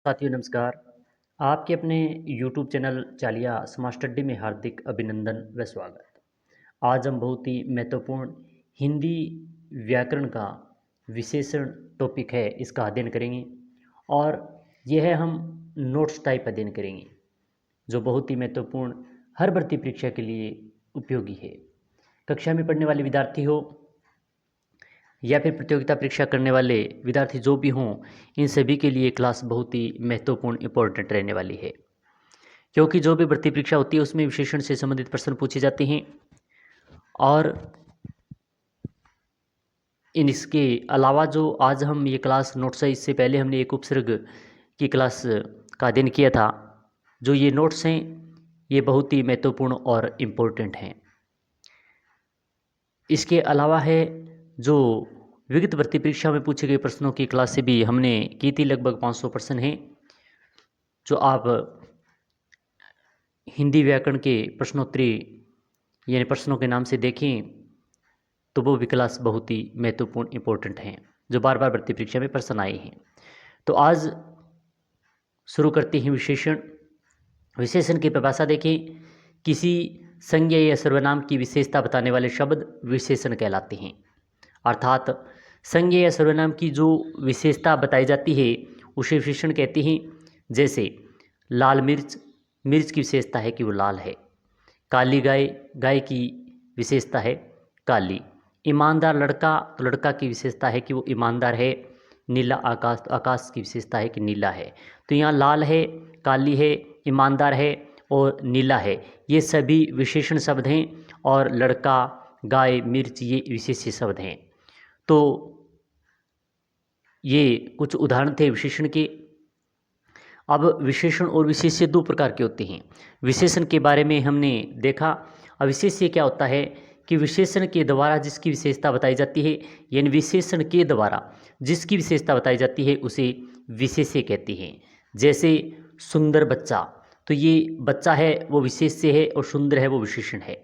साथियों नमस्कार। आपके अपने यूट्यूब चैनल चालिया स्मार्ट स्टडी में हार्दिक अभिनंदन व स्वागत। आज हम बहुत ही महत्वपूर्ण हिंदी व्याकरण का विशेषण टॉपिक है, इसका अध्ययन करेंगे और यह हम नोट्स टाइप अध्ययन करेंगे जो बहुत ही महत्वपूर्ण हर भर्ती परीक्षा के लिए उपयोगी है। कक्षा में पढ़ने वाले विद्यार्थी हो या फिर प्रतियोगिता परीक्षा करने वाले विद्यार्थी जो भी हों, इन सभी के लिए क्लास बहुत ही महत्वपूर्ण इंपॉर्टेंट रहने वाली है, क्योंकि जो भी भर्ती परीक्षा होती है उसमें विशेषण से संबंधित प्रश्न पूछे जाते हैं और इसके अलावा जो आज हम ये क्लास नोट्स है, इससे पहले हमने एक उपसर्ग की क्लास का अध्ययन किया था। जो ये नोट्स हैं ये बहुत ही महत्वपूर्ण और इम्पोर्टेंट हैं। इसके अलावा है जो विगत भर्ती परीक्षा में पूछे गए प्रश्नों की क्लास से भी हमने की थी, लगभग 500 प्रश्न हैं जो आप हिंदी व्याकरण के प्रश्नोत्तरी यानी प्रश्नों के नाम से देखें तो वो भी क्लास बहुत ही महत्वपूर्ण इंपॉर्टेंट हैं जो बार बार भर्ती परीक्षा में प्रश्न आए हैं। तो आज शुरू करते हैं विशेषण। विशेषण की परिभाषा देखें। किसी संज्ञा या सर्वनाम की विशेषता बताने वाले शब्द विशेषण कहलाते हैं। अर्थात संज्ञा या सर्वनाम की जो विशेषता बताई जाती है उसे विशेषण कहते हैं। जैसे लाल मिर्च, मिर्च की विशेषता है कि वो लाल है। काली गाय, गाय की विशेषता है काली। ईमानदार लड़का, तो लड़का की विशेषता है कि वो ईमानदार है। नीला आकाश, तो आकाश की विशेषता है कि नीला है। तो यहाँ लाल है, काली है, ईमानदार है और नीला है, ये सभी विशेषण शब्द हैं और लड़का, गाय, मिर्च ये विशेष्य शब्द हैं। तो ये कुछ उदाहरण थे विशेषण के। अब विशेषण और विशेष्य दो प्रकार के होते हैं। विशेषण के बारे में हमने देखा। अब विशेष्य क्या होता है कि विशेषण के द्वारा जिसकी विशेषता बताई जाती है, यानी विशेषण के द्वारा जिसकी विशेषता बताई जाती है उसे विशेष्य कहते हैं। जैसे सुंदर बच्चा, तो ये बच्चा है वो विशेष्य है और सुंदर है वो विशेषण है।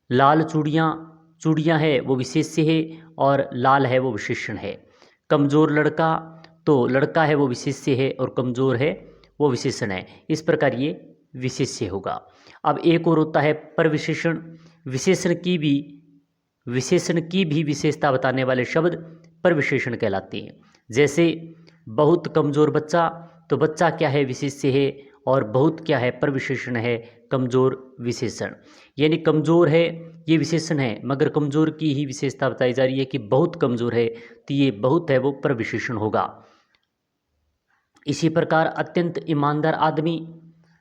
लाल चूड़ियाँ, चूड़ियाँ है वो विशेष्य है और लाल है वो विशेषण है। कमज़ोर लड़का, तो लड़का है वो विशेष्य है और कमज़ोर है वो विशेषण है। इस प्रकार ये विशेष्य होगा। अब एक और होता है परविशेषण। विशेषण की भी विशेषता बताने वाले शब्द परविशेषण कहलाते हैं। जैसे बहुत कमज़ोर बच्चा, तो बच्चा क्या है विशेष्य है और बहुत क्या है परविशेषण है, कमज़ोर विशेषण। यानी कमज़ोर है ये विशेषण है मगर कमज़ोर की ही विशेषता बताई जा रही है कि बहुत कमज़ोर है, तो ये बहुत है वो परविशेषण होगा। इसी प्रकार अत्यंत ईमानदार आदमी,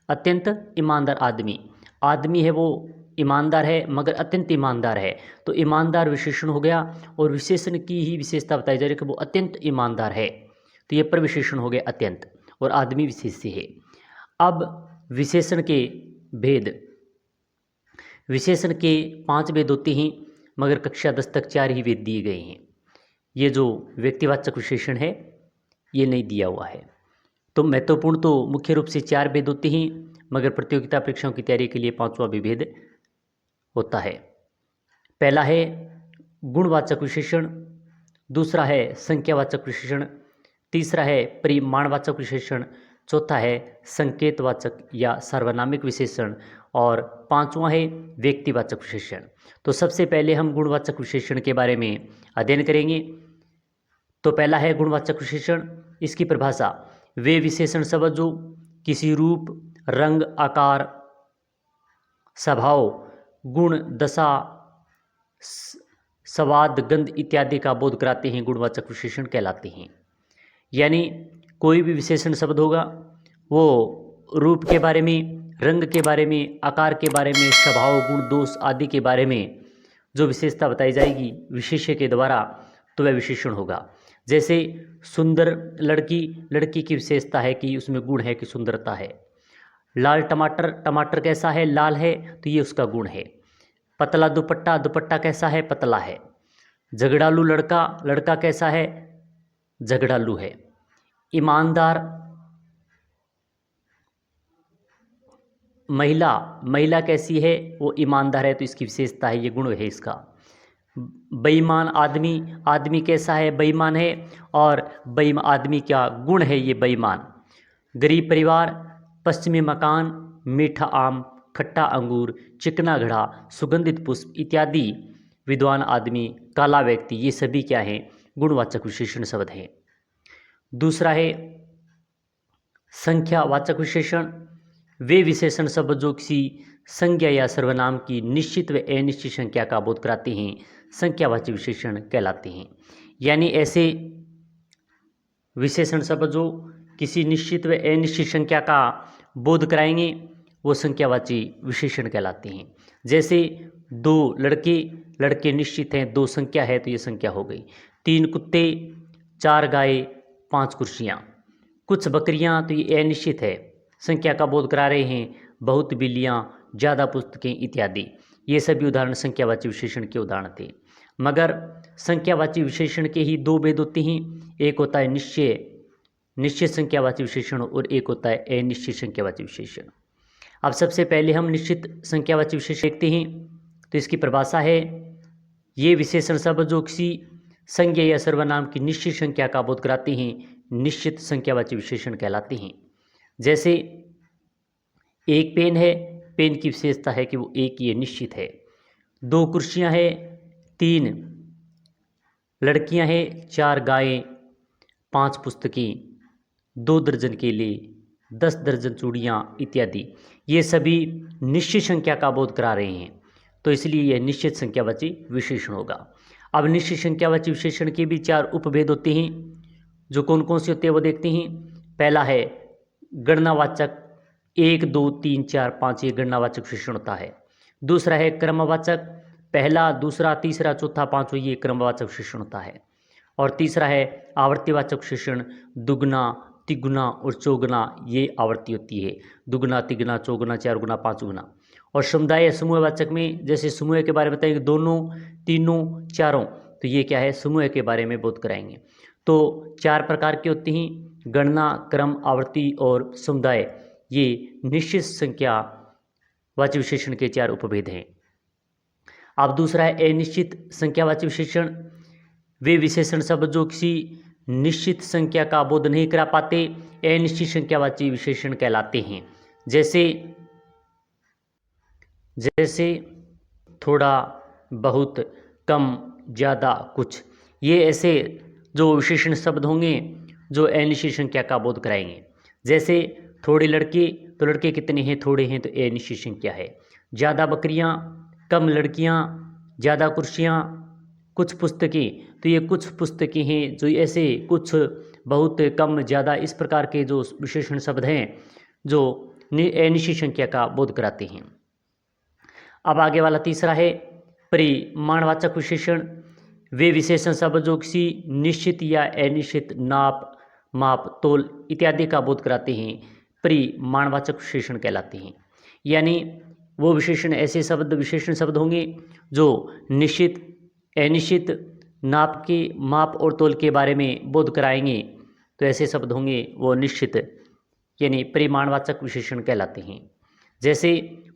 अत्यंत ईमानदार आदमी, आदमी है वो ईमानदार है मगर अत्यंत ईमानदार है, तो ईमानदार विशेषण हो गया और विशेषण की ही विशेषता बताई जा रही है कि वो अत्यंत ईमानदार है, तो ये परविशेषण हो गया अत्यंत, और आदमी विशेष्य है। अब विशेषण के भेद। विशेषण के 5 भेद होते हैं मगर कक्षा 10 तक 4 ही भेद दिए गए हैं। ये जो व्यक्तिवाचक विशेषण है ये नहीं दिया हुआ है। तो महत्वपूर्ण तो मुख्य रूप से 4 भेद होते हैं मगर प्रतियोगिता परीक्षाओं की तैयारी के लिए 5वां भी भेद होता है। पहला है गुणवाचक विशेषण, दूसरा है संख्यावाचक विशेषण, तीसरा है परिमाणवाचक विशेषण, चौथा है संकेतवाचक या सार्वनामिक विशेषण और 5वां है व्यक्तिवाचक विशेषण। तो सबसे पहले हम गुणवाचक विशेषण के बारे में अध्ययन करेंगे। तो पहला है गुणवाचक विशेषण। इसकी परिभाषा, वे विशेषण शब्द जो किसी रूप, रंग, आकार, स्वभाव, गुण, दशा, स्वाद, गंध इत्यादि का बोध कराते हैं गुणवाचक विशेषण कहलाते हैं। यानी कोई भी विशेषण शब्द होगा वो रूप के बारे में, रंग के बारे में, आकार के बारे में, स्वभाव, गुण, दोष आदि के बारे में जो विशेषता बताई जाएगी विशेष्य के द्वारा, तो वह विशेषण होगा। जैसे सुंदर लड़की, लड़की की विशेषता है कि उसमें गुण है कि सुंदरता है। लाल टमाटर, टमाटर कैसा है, लाल है, तो ये उसका गुण है। पतला दुपट्टा, दुपट्टा कैसा है, पतला है। झगड़ालू लड़का, लड़का कैसा है, झगड़ालू है। ईमानदार महिला, महिला कैसी है, वो ईमानदार है, तो इसकी विशेषता है, ये गुण है इसका। बेईमान आदमी, आदमी कैसा है, बेईमान है, और बेईमान आदमी क्या गुण है, ये बेईमान। गरीब परिवार, पश्चिमी मकान, मीठा आम, खट्टा अंगूर, चिकना घड़ा, सुगंधित पुष्प इत्यादि, विद्वान आदमी, काला व्यक्ति, ये सभी क्या हैं, गुणवाचक विशेषण शब्द हैं। दूसरा है संख्यावाचक विशेषण। वे विशेषण शब्द जो किसी संज्ञा या सर्वनाम की निश्चित व अनिश्चित संख्या का बोध कराते हैं, संख्यावाचक विशेषण कहलाते हैं। यानी ऐसे विशेषण शब्द जो किसी निश्चित व अनिश्चित संख्या का बोध कराएंगे वो संख्यावाची विशेषण कहलाते हैं। जैसे 2 लड़के निश्चित हैं, 2 संख्या है तो ये संख्या हो गई। 3 कुत्ते, 4 गाय, 5 कुर्सियाँ। कुछ बकरियाँ तो ये अनिश्चित है, संख्या का बोध करा रहे हैं। बहुत बिल्लियाँ, ज़्यादा पुस्तकें इत्यादि, ये सभी उदाहरण संख्यावाची विशेषण के उदाहरण थे। मगर संख्यावाची विशेषण के ही 2 भेद होते हैं। एक होता है निश्चित संख्यावाची विशेषण और एक होता है अनिश्चित संख्यावाची विशेषण। अब सबसे पहले हम निश्चित संख्यावाची विशेषण देखते हैं। तो इसकी परिभाषा है, ये विशेषण शब्द जो किसी संज्ञा या सर्वनाम की निश्चित संख्या का बोध कराते हैं, निश्चित संख्यावाची विशेषण कहलाते हैं। जैसे एक पेन है, पेन की विशेषता है कि वो एक ही है, निश्चित है। 2 कुर्सियां हैं, 3 लड़कियां हैं, 4 गायें, 5 पुस्तकें, 2 दर्जन केले, 10 दर्जन चूड़ियाँ इत्यादि, ये सभी निश्चित संख्या का बोध करा रहे हैं। तो इसलिए यह निश्चित संख्यावाची विशेषण होगा। अब निश्चित संख्यावाची विशेषण के भी 4 उपभेद होते हैं। जो कौन कौन से होते हैं वो देखते हैं। पहला है गणनावाचक, 1 2 3 4 5, ये गणनावाचक विशेषण होता है। दूसरा है क्रमवाचक, पहला, दूसरा, तीसरा, चौथा, पांचवा, ये क्रमवाचक विशेषण होता है। और तीसरा है आवर्तीवाचक विशेषण, दुगना, तिगुना और चौगुना, ये आवर्ती होती है। दुगना, तिगुना, चौगुना, 4 गुना, 5 गुना। और समुदाय या समूहवाचक में जैसे समूह के बारे में बताएंगे, दोनों, तीनों, चारों, तो ये क्या है, समूह के बारे में बोध कराएंगे। तो 4 प्रकार के होते हैं, गणना, क्रम, आवर्ती और समुदाय। ये निश्चित संख्यावाची विशेषण के 4 उपभेद हैं। अब दूसरा है अनिश्चित संख्यावाची विशेषण। वे विशेषण शब्द जो किसी निश्चित संख्या का बोध नहीं करा पाते, अनिश्चित संख्यावाची विशेषण कहलाते हैं। जैसे थोड़ा, बहुत, कम, ज़्यादा, कुछ, ये ऐसे जो विशेषण शब्द होंगे जो अनिश्चित संख्या का बोध कराएंगे। जैसे थोड़े लड़के, तो लड़के कितने हैं, थोड़े हैं, तो अनिश्चित संख्या है। ज़्यादा बकरियाँ, कम लड़कियाँ, ज़्यादा कुर्सियाँ, कुछ पुस्तकें, तो ये कुछ पुस्तकें हैं। जो ऐसे कुछ, बहुत, कम, ज़्यादा, इस प्रकार के जो विशेषण शब्द हैं जो अनिश्चित संख्या का बोध कराते हैं। अब आगे वाला तीसरा है परिमाणवाचक विशेषण। वे विशेषण शब्द जो किसी निश्चित या अनिश्चित नाप, माप, तोल इत्यादि का बोध कराते हैं, परिमाणवाचक विशेषण कहलाते हैं। यानी वो विशेषण ऐसे विशेषण शब्द होंगे जो निश्चित, अनिश्चित, नाप के, माप और तोल के बारे में बोध कराएंगे। तो ऐसे शब्द होंगे वो निश्चित यानी परिमाणवाचक विशेषण कहलाते हैं। जैसे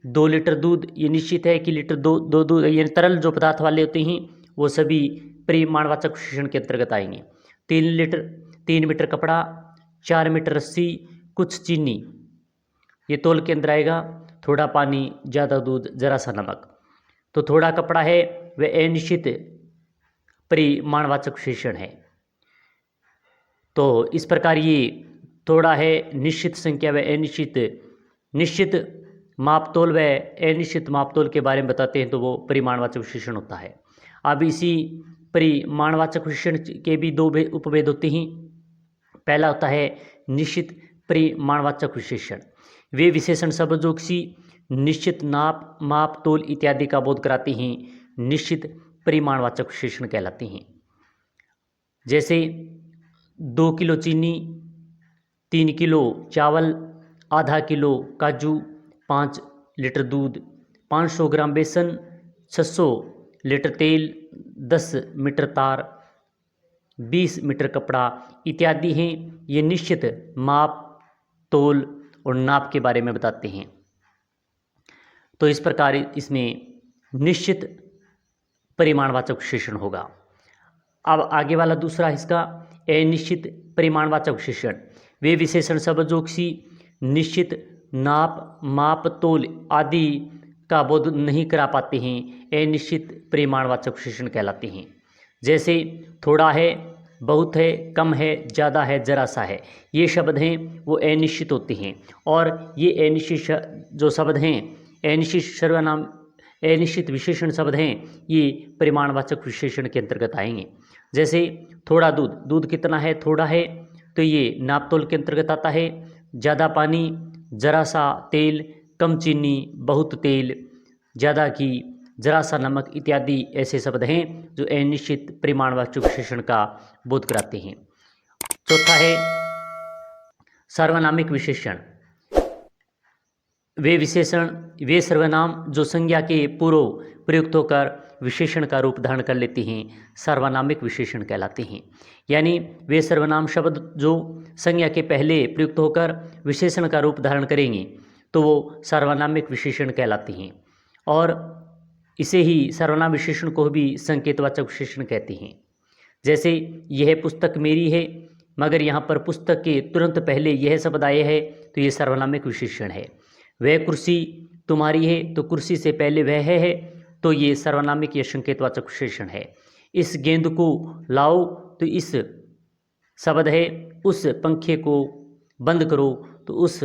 2 लीटर दूध, ये निश्चित है कि लीटर दो दूध, यानी तरल जो पदार्थ वाले होते हैं वो सभी परिमाणवाचक विशेषण के अंतर्गत आएंगे। 3 मीटर कपड़ा, 4 मीटर रस्सी, कुछ चीनी, ये तोल के अंदर आएगा। थोड़ा पानी, ज़्यादा दूध, जरा सा नमक। तो थोड़ा कपड़ा है वह अनिश्चित परिमाणवाचक विशेषण है। तो इस प्रकार ये थोड़ा है निश्चित संख्या व अनिश्चित, निश्चित मापतोल व अनिश्चित मापतोल के बारे में बताते हैं, तो वो परिमाणवाचक विशेषण होता है। अब इसी परिमाणवाचक विशेषण के भी 2 उपभेद होते हैं। पहला होता है निश्चित परिमाणवाचक विशेषण। वे विशेषण शब्द जो किसी निश्चित नाप, माप, तोल इत्यादि का बोध कराते हैं, निश्चित परिमाणवाचक विशेषण कहलाते हैं। जैसे 2 किलो चीनी, 3 किलो चावल, आधा किलो काजू, 5 लीटर दूध, 500 ग्राम बेसन, 600 लीटर तेल, 10 मीटर तार, 20 मीटर कपड़ा इत्यादि हैं। ये निश्चित माप, तोल और नाप के बारे में बताते हैं। तो इस प्रकार इसमें निश्चित परिमाणवाचक विशेषण होगा। अब आगे वाला दूसरा इसका अनिश्चित परिमाणवाचक विशेषण। वे विशेषण शब्द जो किसी निश्चित नाप, माप, तोल आदि का बोध नहीं करा पाते हैं, अनिश्चित परिमाणवाचक विशेषण कहलाते हैं। जैसे थोड़ा है, बहुत है, कम है, ज़्यादा है, जरा सा है, ये शब्द हैं वो अनिश्चित होते हैं। और ये अनिश्चित जो शब्द हैं, अनिश्चित सर्वनाम, अनिश्चित विशेषण शब्द हैं, ये परिमाणवाचक विशेषण के अंतर्गत आएंगे। जैसे थोड़ा दूध, दूध कितना है, थोड़ा है, तो ये नाप तोल के अंतर्गत आता है। ज़्यादा पानी, जरा सा तेल, कम चीनी, बहुत तेल, ज़्यादा घी, जरा सा नमक इत्यादि ऐसे शब्द हैं जो अनिश्चित परिमाणवाचक विशेषण का बोध कराते हैं। चौथा है सार्वनामिक विशेषण। वे विशेषण, वे सर्वनाम जो संज्ञा के पूर्व प्रयुक्त होकर विशेषण का रूप धारण कर लेते हैं, सार्वनामिक विशेषण कहलाते हैं। यानी वे सर्वनाम शब्द जो संज्ञा के पहले प्रयुक्त होकर विशेषण का रूप धारण करेंगे तो वो सार्वनामिक विशेषण कहलाते हैं। और इसे ही सर्वनाम विशेषण को भी संकेतवाचक विशेषण कहते हैं। जैसे यह पुस्तक मेरी है, मगर यहाँ पर पुस्तक के तुरंत पहले यह शब्द आए है तो ये सार्वनामिक विशेषण है। वह कुर्सी तुम्हारी है, तो कुर्सी से पहले वह है तो ये सार्वनामिक या संकेतवाचक विशेषण है। इस गेंद को लाओ, तो इस शब्द है। उस पंखे को बंद करो, तो उस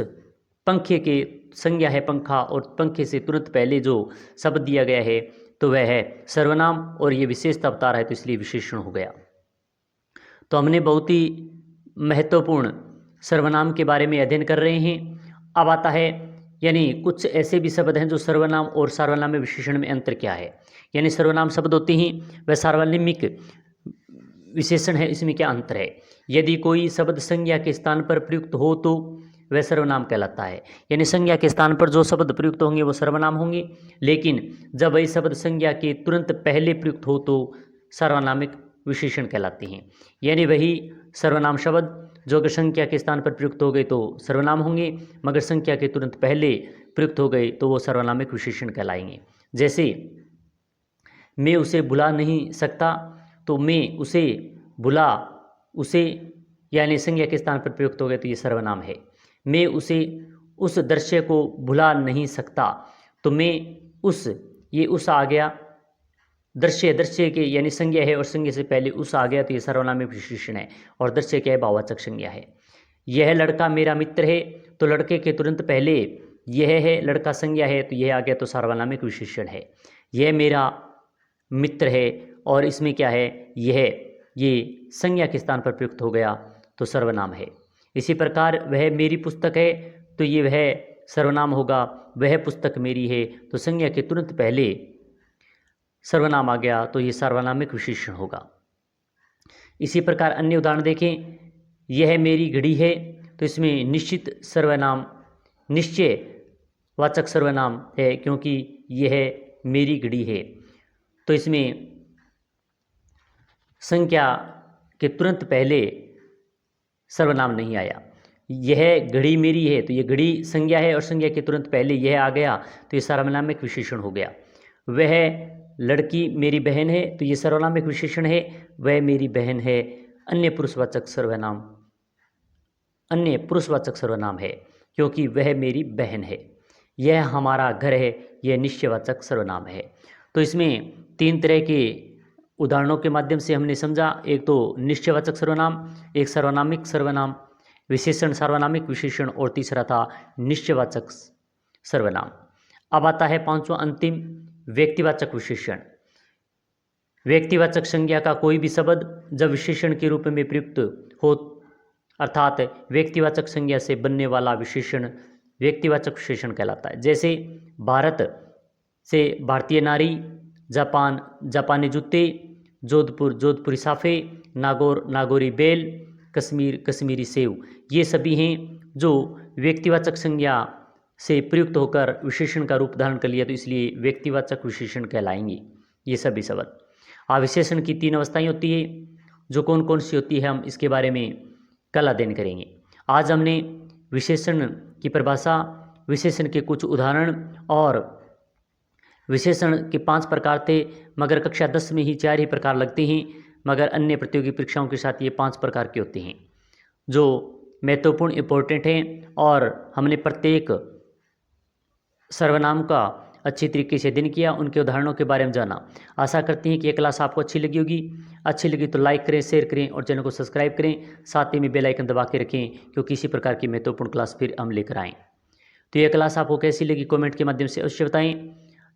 पंखे के संज्ञा है पंखा, और पंखे से तुरंत पहले जो शब्द दिया गया है तो वह है सर्वनाम, और ये विशेषता बता रहा है तो इसलिए विशेषण हो गया। तो हमने बहुत ही महत्वपूर्ण सर्वनाम के बारे में अध्ययन कर रहे हैं। अब आता है यानी कुछ ऐसे भी शब्द हैं जो सर्वनाम और सार्वनामिक विशेषण में अंतर क्या है। यानी सर्वनाम शब्द होते हैं, वह सार्वनामिक विशेषण है, इसमें क्या अंतर है। यदि कोई शब्द संज्ञा के स्थान पर प्रयुक्त हो तो वह सर्वनाम कहलाता है। यानी संज्ञा के स्थान पर जो शब्द प्रयुक्त होंगे वो सर्वनाम होंगे, लेकिन जब वही शब्द संज्ञा के तुरंत पहले प्रयुक्त हो तो सार्वनामिक विशेषण कहलाते हैं। यानी वही सर्वनाम शब्द जो अगर संज्ञा के स्थान पर प्रयुक्त हो गए तो सर्वनाम होंगे, मगर संज्ञा के तुरंत पहले प्रयुक्त हो गए तो वो सार्वनामिक विशेषण कहलाएंगे। जैसे मैं उसे भुला नहीं सकता, तो मैं उसे भुला, उसे यानी संज्ञा के स्थान पर प्रयुक्त हो गए तो ये सर्वनाम है। मैं उसे, उस दृश्य को भुला नहीं सकता, तो मैं उस, ये उस आ गया, दृश्य, दृश्य के यानी संज्ञा है और संज्ञा से पहले उस आ गया तो ये सर्वनामिक विशेषण है। और दृश्य क्या है, भाववाचक संज्ञा है। यह लड़का मेरा मित्र है, तो लड़के के तुरंत पहले यह है, लड़का संज्ञा है तो यह आ गया तो सार्वनामिक विशेषण है। यह मेरा मित्र है, और इसमें क्या है, ये संज्ञा के स्थान पर प्रयुक्त हो गया तो सर्वनाम है। इसी प्रकार वह मेरी पुस्तक है, तो ये वह सर्वनाम होगा। वह पुस्तक मेरी है, तो संज्ञा के तुरंत पहले सर्वनाम आ गया तो ये सार्वनामिक विशेषण होगा। इसी प्रकार अन्य उदाहरण देखें। यह मेरी घड़ी है, तो इसमें निश्चित सर्वनाम, निश्चयवाचक सर्वनाम है, क्योंकि यह मेरी घड़ी है, तो इसमें संज्ञा के तुरंत पहले सर्वनाम नहीं आया। यह घड़ी मेरी है, तो यह घड़ी संज्ञा है और संज्ञा के तुरंत पहले यह आ गया तो यह सार्वनामिक विशेषण हो गया। वह लड़की मेरी बहन है, तो यह सर्वनामिक विशेषण है। वह मेरी बहन है, अन्य पुरुषवाचक सर्वनाम, अन्य पुरुषवाचक सर्वनाम है, क्योंकि वह मेरी बहन है। यह हमारा घर है, यह निश्चयवाचक सर्वनाम है। तो इसमें तीन तरह के उदाहरणों के माध्यम से हमने समझा, एक तो निश्चयवाचक सर्वनाम, एक सर्वनामिक सर्वनाम विशेषण, सार्वनामिक विशेषण, और तीसरा था निश्चयवाचक सर्वनाम। अब आता है पांचवा अंतिम, व्यक्तिवाचक विशेषण। व्यक्तिवाचक संज्ञा का कोई भी शब्द जब विशेषण के रूप में प्रयुक्त हो, अर्थात व्यक्तिवाचक संज्ञा से बनने वाला विशेषण व्यक्तिवाचक विशेषण कहलाता है। जैसे भारत से भारतीय नारी, जापान जापानी जूते, जोधपुर जोधपुरी साफ़े, नागौर नागौरी बेल, कश्मीर कश्मीरी सेव, ये सभी हैं जो व्यक्तिवाचक संज्ञा से प्रयुक्त होकर विशेषण का रूप धारण कर लिया, तो इसलिए व्यक्तिवाचक विशेषण कहलाएंगे ये सभी शब्द। विशेषण की तीन अवस्थाएं होती है, जो कौन कौन सी होती है हम इसके बारे में कल अध्ययन करेंगे। आज हमने विशेषण की परिभाषा, विशेषण के कुछ उदाहरण, और विशेषण के 5 प्रकार थे, मगर कक्षा 10 में ही 4 ही प्रकार लगते हैं, मगर अन्य प्रतियोगी परीक्षाओं के साथ ये 5 प्रकार के होते हैं। जो महत्वपूर्ण इम्पोर्टेंट हैं और हमने प्रत्येक सर्वनाम का अच्छी तरीके से अध्ययन किया, उनके उदाहरणों के बारे में जाना। आशा करती हैं कि ये क्लास आपको अच्छी लगी होगी। अच्छी लगी तो लाइक करें, शेयर करें और चैनल को सब्सक्राइब करें। साथ ही में बेल आइकन दबा के रखें क्योंकि इसी प्रकार की महत्वपूर्ण क्लास फिर हम लेकर आएँ। तो ये क्लास आपको कैसी लगी कमेंट के माध्यम से अवश्य बताएं।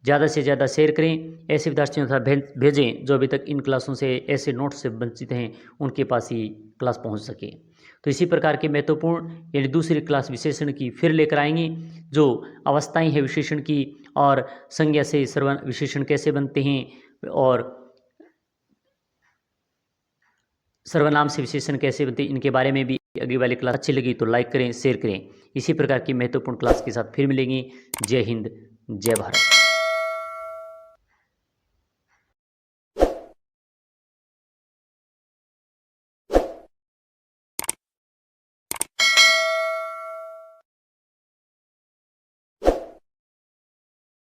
ज़्यादा से ज़्यादा शेयर करें, ऐसे विद्यार्थियों के साथ भेजें जो अभी तक इन क्लासों से ऐसे नोट्स से वंचित हैं, उनके पास ही क्लास पहुंच सके। तो इसी प्रकार के महत्वपूर्ण यानी दूसरी क्लास विशेषण की फिर लेकर आएंगे, जो अवस्थाएं हैं विशेषण की और संज्ञा से विशेषण कैसे बनते हैं और सर्वनाम से विशेषण कैसे बनते हैं, इनके बारे में भी अगली वाली क्लास अच्छी लगी तो लाइक करें, शेयर करें। इसी प्रकार की महत्वपूर्ण क्लास के साथ फिर मिलेंगे। जय हिंद, जय भारत।